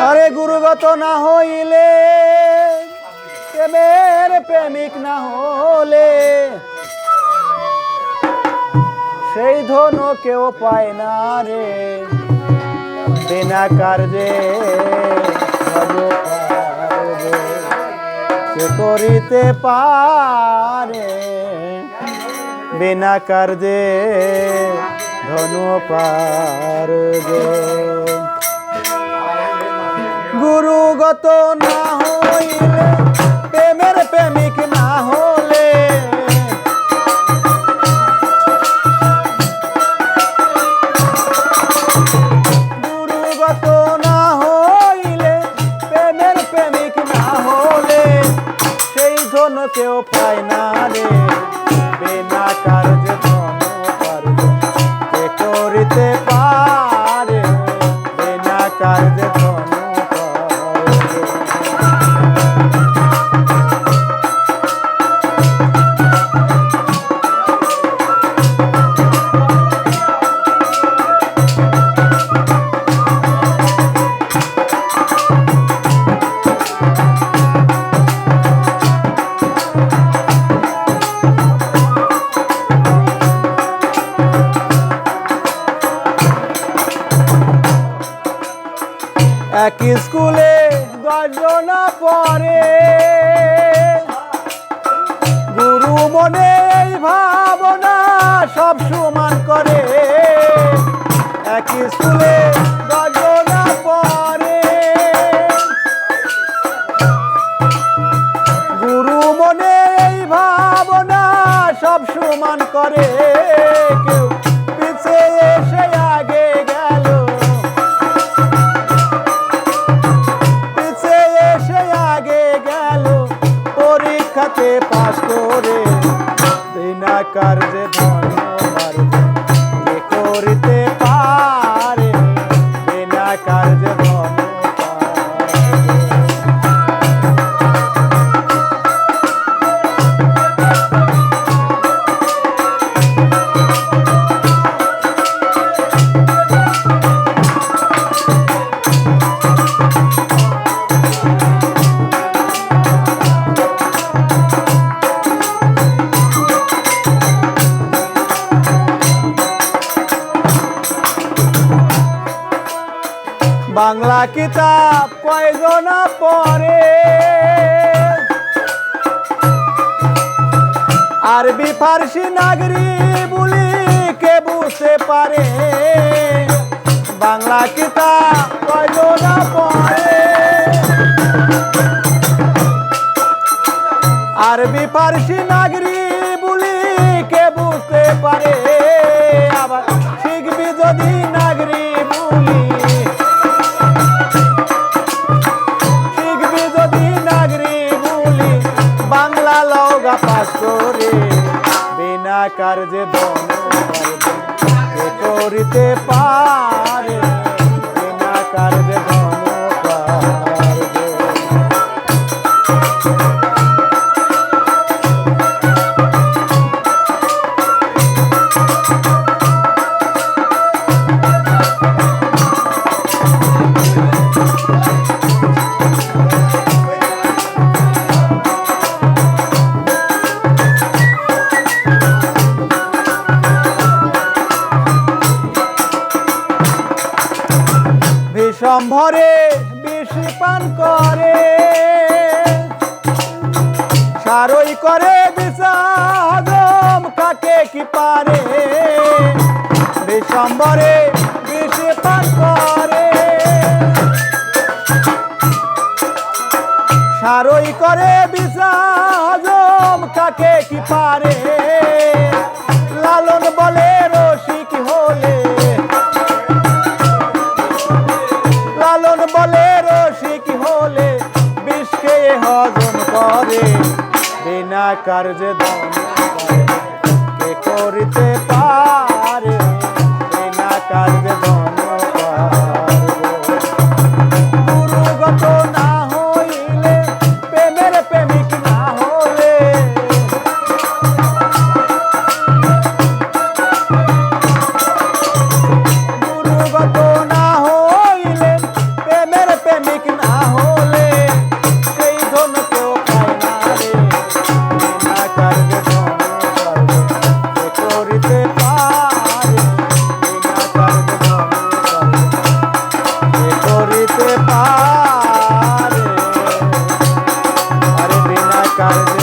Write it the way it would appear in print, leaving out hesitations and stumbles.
আরে গুরুগত না হইলে প্রেমের প্রেমিক না হলে সেই ধন কেউ পায় না রে বিনা কার্যে কে করিতে পারে বিনা কার্যে ধনু পারবে গুরুগত না হইলে প্রেমের প্রেমিক না হলে গুরুগত না হইলে প্রেমের প্রেমিক না হলে সেই ধন কেউ পায় না রে বিনা কার্যে ধনু পারবে কে করিতে পারে বিনা কার্যে ধনু এক স্কুলে 10 জন পড়ে গুরু মনে এই ভাবনা সব সমান করে এক স্কুলে 10 জন পড়ে গুরু মনে এই ভাবনা সব সমান করে কেউ পিছে এসে আগে গেল পরীক্ষাতে পাস করে বিনা কার্যে ধন পারবে কে করিতে পারে বিনা কার্যে ধন বাংলা কিতাব কয়জন পড়ে আরবি ফার্সি নাগরি বলি কে বুঝতে পারে বাংলা কিতাব কয়জন পড়ে আরবি ফার্সি নাগরি বলি কে বুঝতে পারে আবার শিখবি যদি নাগরি বলি বাংলা লগা পাস করে বিনা কার্যে ধন পারবে কে করিতে পারে বিনা কার্যে ধন পারবে সম্ভরে বেশি পান করে সারই করে বিষাদম কাকে কি পারে সম্ভরে বেশি পান করে সারই করে বিষাদম কাকে কি পারে লালন বলে রসিক হলে লালন বলে রসিক হলে বিষ খেয়ে হজম করে বিনা কার্যে ধন কে করিতে পারে বিনা কার্যে ধন গুরুগত না হইলে প্রেমের প্রেমিক না হলে গুরুগত না হইলে প্রেমের প্রেমিক কার